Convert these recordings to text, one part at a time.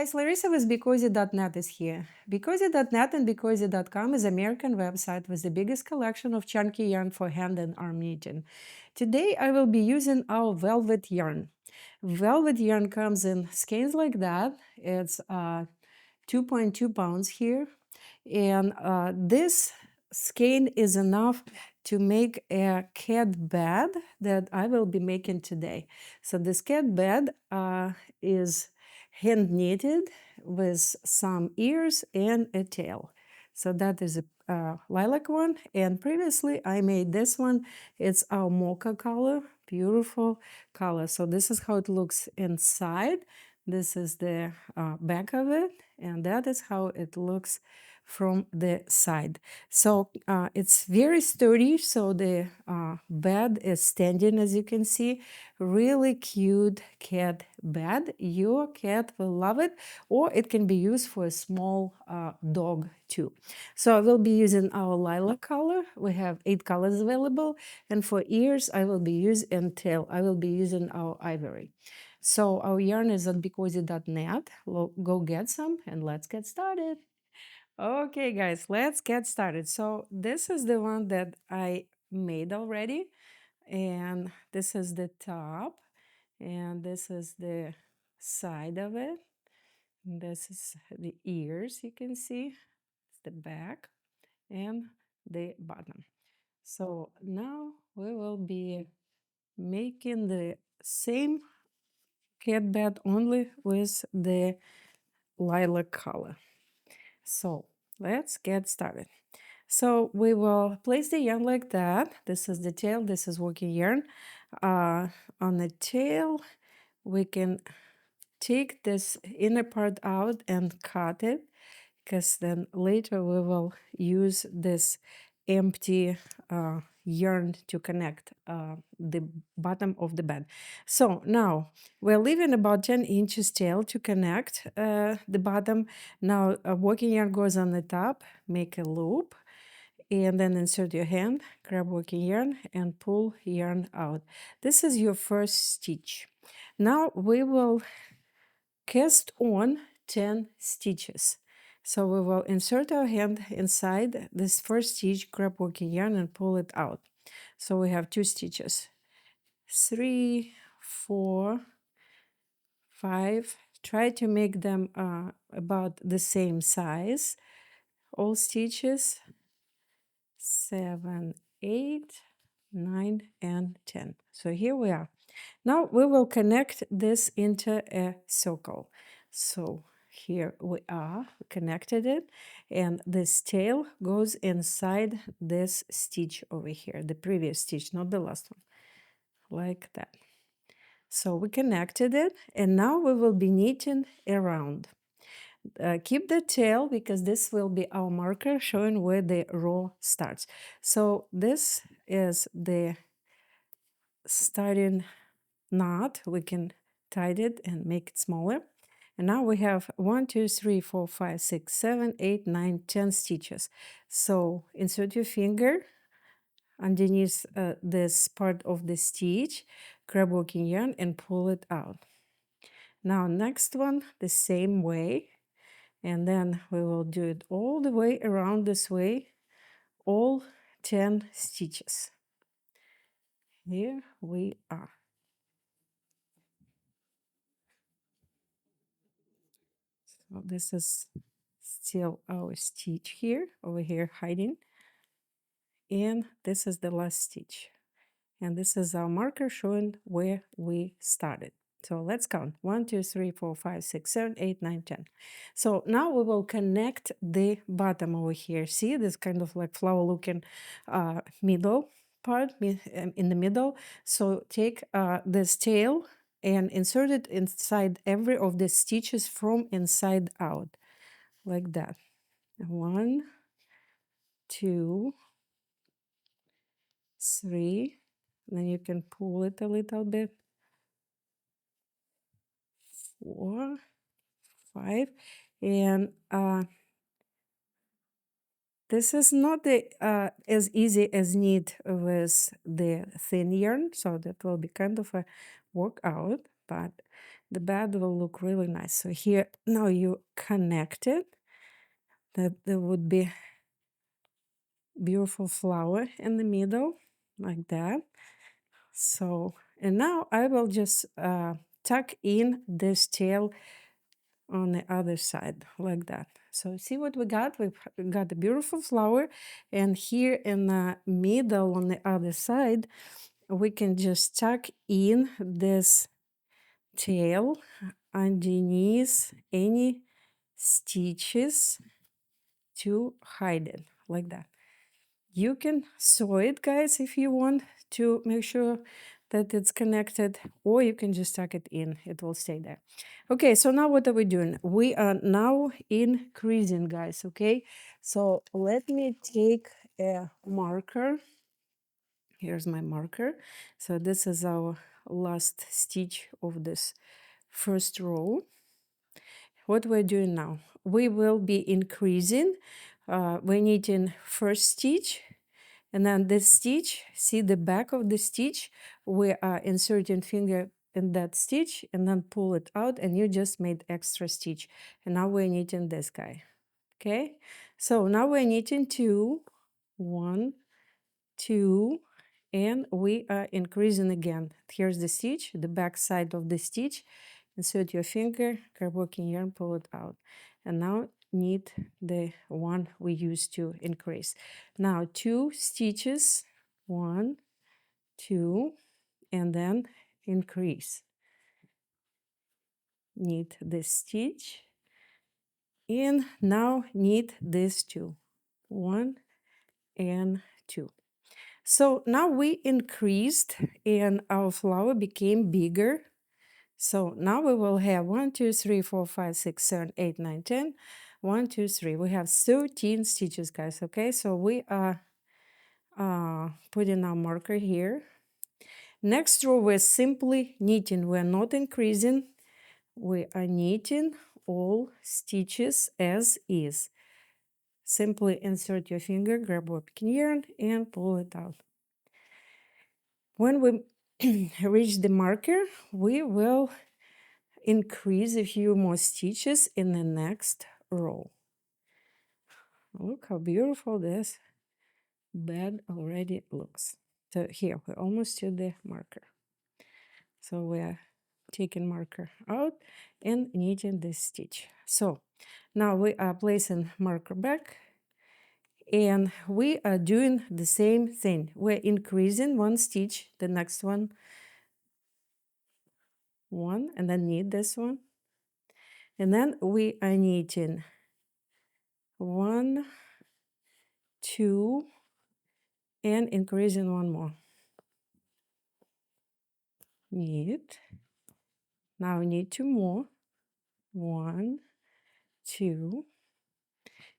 guys, Larissa with BeCozi.net is here. BeCozi.net and BeCozi.com is an American website with the biggest collection of chunky yarn for hand and arm knitting. Today I will be using our velvet yarn. Velvet yarn comes in skeins like that. It's 2.2 pounds here. And this skein is enough to make a cat bed that I will be making today. So this cat bed is hand knitted with some ears and a tail. So that is a lilac one. And previously I made this one. It's our mocha color, beautiful color. So this is how it looks inside. This is the back of it, and that is how it looks from the side. So it's very sturdy, so the bed is standing, as you can see. Really cute cat bed. Your cat will love it, or it can be used for a small dog too. So I will be using our lilac color. We have 8 colors available, and for ears I will be using, and tail I will be using our ivory. So our yarn is on BeCozi.net. Go get some and let's get started. Okay, guys, let's get started. So this is the one that I made already, and this is the top, and this is the side of it. And this is the ears, you can see, it's the back and the bottom. So now we will be making the same cat bed only with the lilac color. So let's get started. So we will place the yarn like that. This is the tail, this is working yarn. On the tail, we can take this inner part out and cut it, because then later we will use this empty yarn to connect the bottom of the bed. So now we're leaving about 10 inches tail to connect the bottom. Now working yarn goes on the top, make a loop, and then insert your hand, grab working yarn and pull yarn out. This is your first stitch. Now we will cast on 10 stitches. So we will insert our hand inside this first stitch, grab working yarn and pull it out. So we have 2 stitches, 3, 4, 5. Try to make them about the same size, all stitches, 7, 8, 9, and 10. So here we are. Now we will connect this into a circle. So here we are, connected it, and this tail goes inside this stitch over here, the previous stitch, not the last one, like that. So we connected it, and now we will be knitting around. Keep the tail, because this will be our marker showing where the row starts. So this is the starting knot. We can tie it and make it smaller. And now we have 1, 2, 3, 4, 5, 6, 7, 8, 9, 10 stitches. So insert your finger underneath this part of the stitch, grab working yarn and pull it out. Now next one the same way, and then we will do it all the way around this way, all 10 stitches. Here we are. So this is still our stitch here, over here hiding, and this is the last stitch, and this is our marker showing where we started. So let's count 1, 2, 3, 4, 5, 6, 7, 8, 9, 10. So now we will connect the bottom over here. See this kind of like flower looking middle part in the middle. So take this tail and insert it inside every of the stitches from inside out, like that. 1, 2, 3, then you can pull it a little bit, 4, 5, and this is not as easy as knit with the thin yarn, so that will be kind of a workout, but the bed will look really nice. So here, now you connect it, that there would be beautiful flower in the middle, like that. So, and now I will just tuck in this tail on the other side, like that. So see what we got? We've got a beautiful flower, and here in the middle on the other side, we can just tuck in this tail underneath any stitches to hide it, like that. You can sew it, guys, if you want to make sure that it's connected, or you can just tuck it in. It will stay there. Okay, so now what are we doing? We are now increasing, guys, okay? So let me take a marker. Here's my marker. So this is our last stitch of this first row. What we're doing now, we will be increasing. We're knitting first stitch, and then this stitch, see the back of the stitch, we are inserting finger in that stitch and then pull it out, and you just made extra stitch. And now we're knitting this guy. Okay, so now we're knitting 2, 1, 2, and we are increasing again. Here's the stitch, the back side of the stitch. Insert your finger, grab working yarn, pull it out, and now knit the one we used to increase. Now 2 stitches, 1, 2, and then increase. Knit this stitch, and now knit these 2, 1 and 2. So now we increased and our flower became bigger. So now we will have 1, 2, 3, 4, 5, 6, 7, 8, 9, 10. 1, 2, 3. We have 13 stitches, guys. Okay, so we are putting our marker here. Next row, we're simply knitting. We're not increasing. We are knitting all stitches as is. Simply insert your finger, grab working yarn, and pull it out. When we reach the marker, we will increase a few more stitches in the next row. Look how beautiful this bed already looks. So here, we're almost to the marker. So we're taking marker out and knitting this stitch. So now we are placing marker back, and we are doing the same thing. We're increasing 1 stitch, the next one, 1, and then knit this one. And then we are knitting 1, 2, and increasing 1 more. Knit. Now knit 2 more. 1, 2,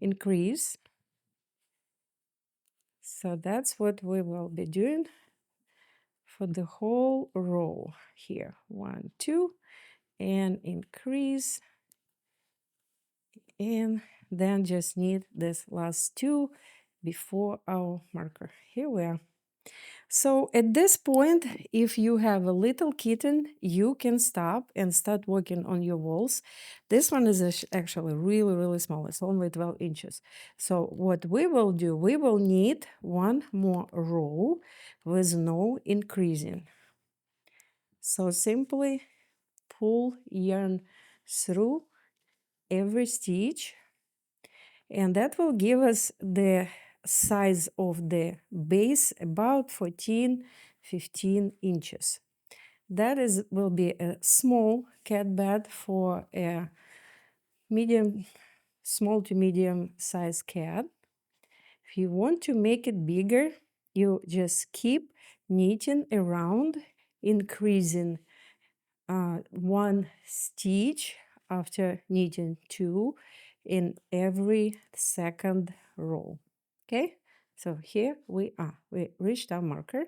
increase. So that's what we will be doing for the whole row here. 1, 2, and increase, and then just knit this last 2 before our marker. Here we are. So at this point, if you have a little kitten, you can stop and start working on your walls. This one is actually really, really small. It's only 12 inches. So what we will do, we will knit 1 more row with no increasing. So simply pull yarn through every stitch, and that will give us the size of the base about 14, 15 inches. That will be a small cat bed for a small to medium size cat. If you want to make it bigger, you just keep knitting around, increasing 1 stitch after knitting 2 in every second row. Okay, so here we are. We reached our marker.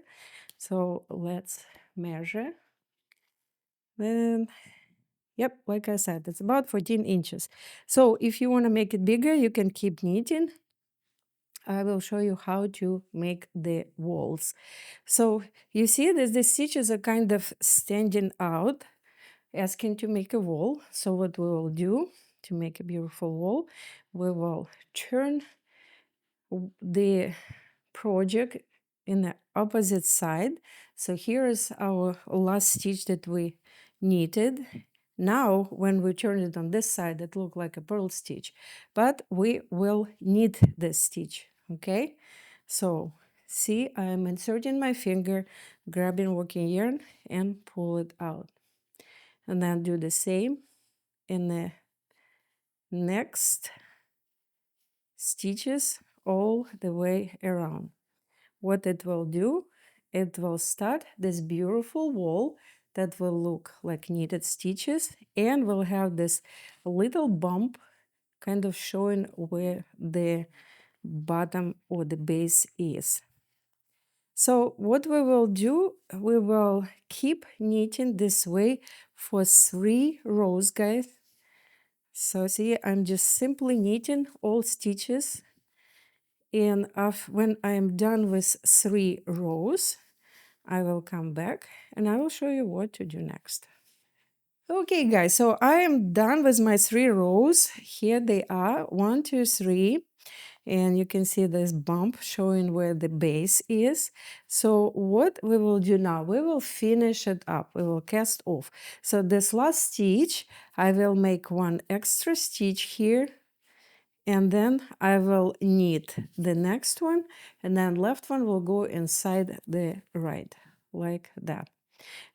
So let's measure. Then, yep, like I said, it's about 14 inches. So if you want to make it bigger, you can keep knitting. I will show you how to make the walls. So you see that the stitches are kind of standing out. asking to make a wall. So what we will do to make a beautiful wall, we will turn the project in the opposite side. So here is our last stitch that we knitted. Now when we turn it on this side, it looked like a purl stitch, but we will knit this stitch. Okay, so see, I'm inserting my finger, grabbing working yarn and pull it out, and then do the same in the next stitches all the way around. What it will do, it will start this beautiful wall that will look like knitted stitches, and will have this little bump kind of showing where the bottom or the base is. So what we will do, we will keep knitting this way for 3 rows, guys. So see, I'm just simply knitting all stitches, and when I'm done with 3 rows, I will come back and I will show you what to do next. Okay, guys, so I am done with my 3 rows. Here they are, 1, 2, 3. And you can see this bump showing where the base is. So what we will do now, we will finish it up. We will cast off. So this last stitch, I will make 1 extra stitch here, and then I will knit the next one, and then left one will go inside the right, like that.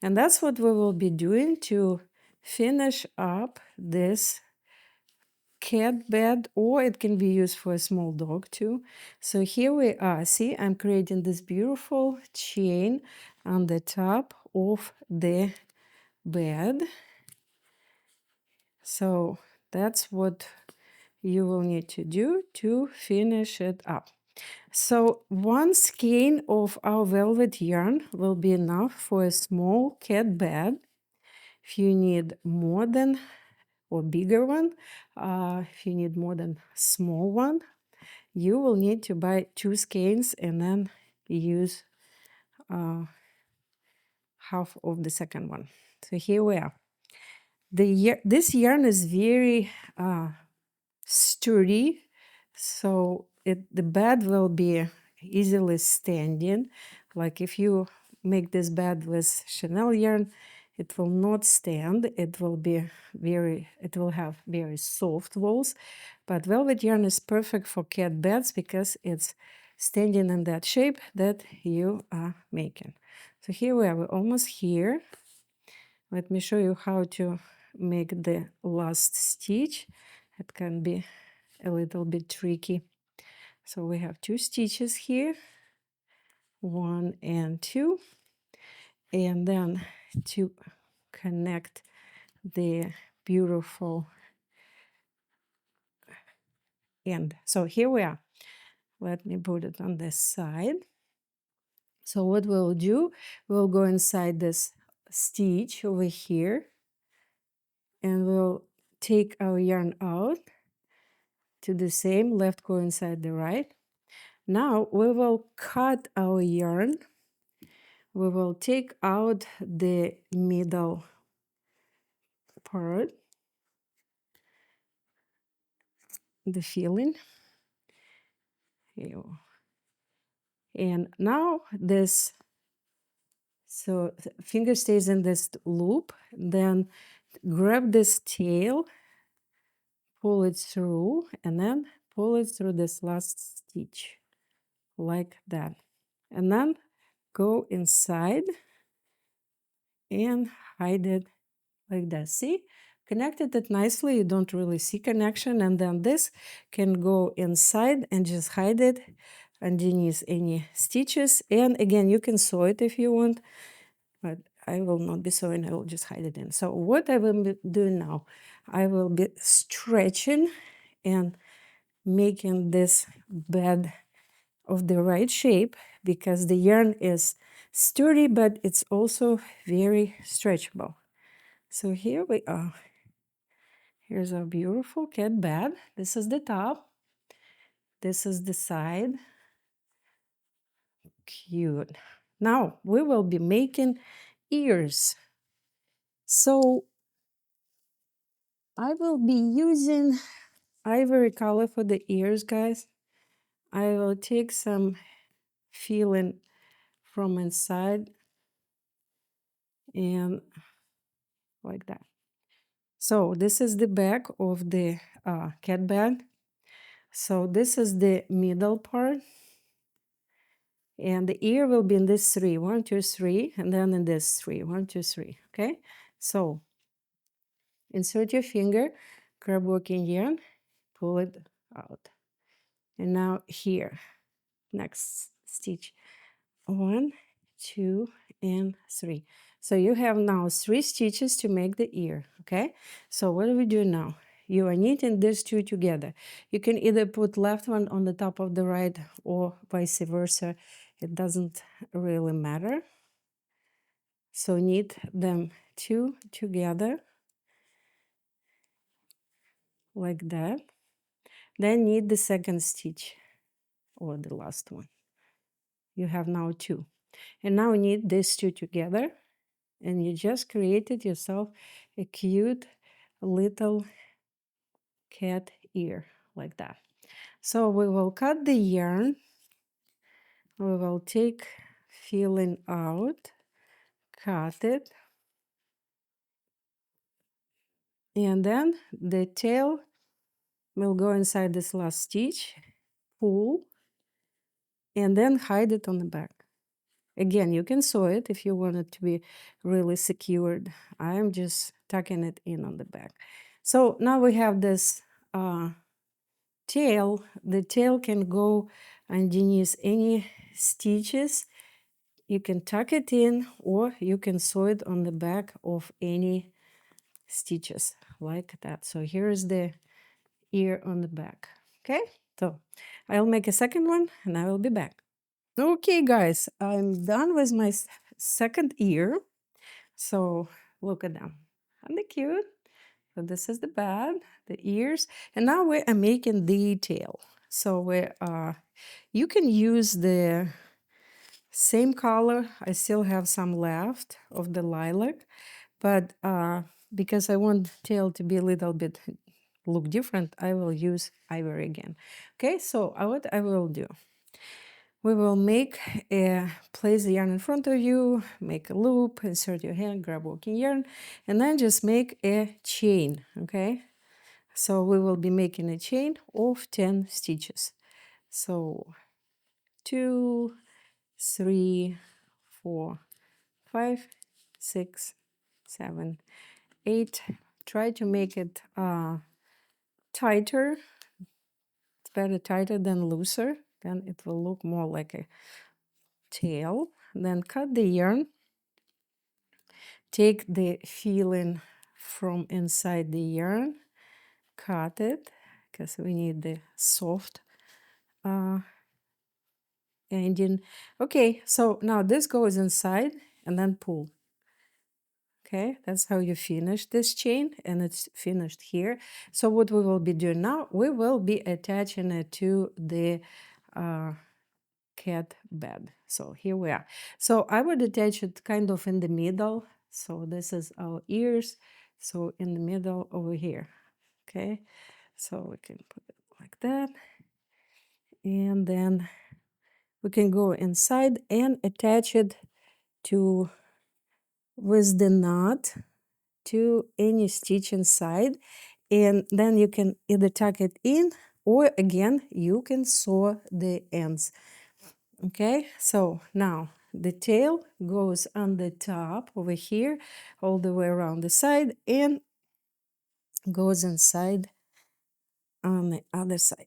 And that's what we will be doing to finish up this cat bed, or it can be used for a small dog too. So here we are. See, I'm creating this beautiful chain on the top of the bed. So that's what you will need to do to finish it up. So 1 skein of our velvet yarn will be enough for a small cat bed. If you need more than or bigger one, if you need more than small one, you will need to buy 2 skeins and then use half of the second one. So here we are. This yarn is very sturdy, so the bed will be easily standing. Like if you make this bed with Chenille yarn, it will not stand. It will have very soft walls, but velvet yarn is perfect for cat beds because it's standing in that shape that you are making. So here we are, we're almost here. Let me show you how to make the last stitch. It can be a little bit tricky. So we have 2 stitches here, 1 and 2, and then to connect the beautiful end. So here we are. Let me put it on this side. So what we'll do, we'll go inside this stitch over here, and we'll take our yarn out to the same, left go inside the right. Now we will cut our yarn. We will take out the middle part, the filling. And now this, so finger stays in this loop, then grab this tail, pull it through, and then pull it through this last stitch, like that. And then go inside and hide it like that. See? Connected it nicely, you don't really see connection, and then this can go inside and just hide it underneath any stitches. And again, you can sew it if you want, but I will not be sewing, I will just hide it in. So what I will be doing now, I will be stretching and making this bed of the right shape, because the yarn is sturdy, but it's also very stretchable. So here we are. Here's our beautiful cat bed. This is the top. This is the side. Cute. Now we will be making ears. So I will be using ivory color for the ears, guys. I will take some feeling from inside and like that. So this is the back of the cat bed. So this is the middle part. And the ear will be in this three, 1, 2, 3, and then in this three, 1, 2, 3. Okay, so insert your finger, grab working yarn, pull it out. And now here, next stitch, 1, 2, and 3. So you have now 3 stitches to make the ear. Okay, so what do we do now? You are knitting these two together. You can either put left one on the top of the right or vice versa. It doesn't really matter. So knit them two together like that. Then knit the second stitch or the last one. You have now 2. And now knit these two together, and you just created yourself a cute little cat ear like that. So we will cut the yarn. We will take filling out, cut it, and then the tail will go inside this last stitch, pull, and then hide it on the back. Again, you can sew it if you want it to be really secured. I'm just tucking it in on the back. So now we have this tail. The tail can go underneath any stitches. You can tuck it in, or you can sew it on the back of any stitches like that. So here is the ear on the back. Okay, so I'll make a second one and I will be back. Okay, guys, I'm done with my second ear. So look at them. Aren't they cute? So this is the bed, the ears, and now we are making the tail. So you can use the same color. I still have some left of the lilac, but because I want tail to be a little bit look different, I will use ivory again. Okay, so what I will do, we will place the yarn in front of you, make a loop, insert your hand, grab working yarn, and then just make a chain, okay? So we will be making a chain of 10 stitches. So 2, 3, 4, 5, 6, 7, 8. Try to make it tighter. It's better tighter than looser. Then it will look more like a tail. Then cut the yarn. Take the filling from inside the yarn, cut it, because we need the soft ending. Okay, so now this goes inside and then pull. Okay, that's how you finish this chain, and it's finished here. So what we will be doing now, we will be attaching it to the cat bed. So here we are. So I would attach it kind of in the middle. So this is our ears. So in the middle over here. Okay, so we can put it like that. And then we can go inside and attach it to with the knot to any stitch inside, and then you can either tuck it in, or again you can sew the ends. Okay, so now the tail goes on the top over here all the way around the side and goes inside on the other side,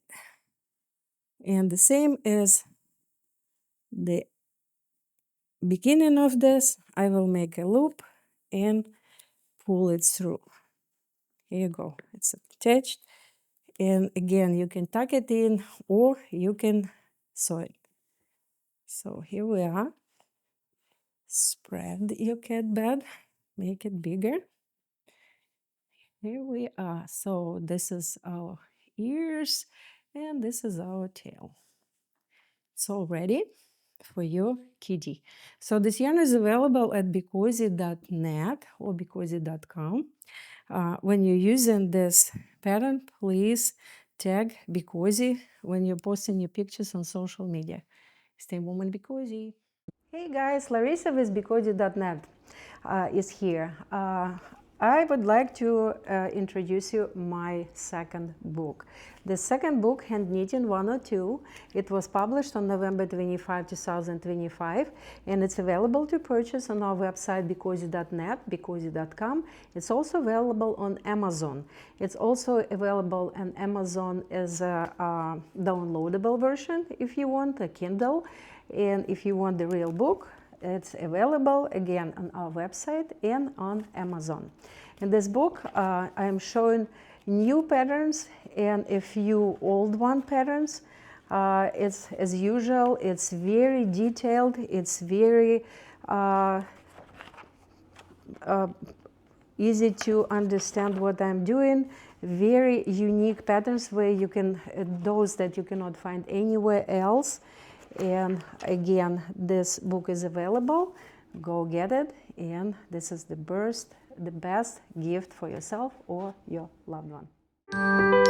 and the same as the beginning of this. I will make a loop and pull it through. Here you go, it's attached, and again you can tuck it in or you can sew it. So here we are. Spread your cat bed, make it bigger. Here we are. So this is our ears and this is our tail. It's all ready for your kitty. So this yarn is available at becozi.net or becozi.com. when you're using this pattern, please tag BeCozi when you're posting your pictures on social media. Stay warm and BeCozi. Hey guys, Larissa with BeCozi.net is here. I would like to introduce you my second book. The second book, Hand Knitting 102, it was published on November 25, 2025, and it's available to purchase on our website BeCozi.net, BeCozi.com. It's also available on Amazon. It's also available on Amazon as a downloadable version if you want, a Kindle. And if you want the real book, it's available again on our website and on Amazon. In this book, I am showing new patterns and a few old one patterns. It's as usual, it's very detailed, it's very easy to understand what I'm doing. Very unique patterns where you can, those that you cannot find anywhere else. And again, this book is available. Go get it. And this is the best gift for yourself or your loved one.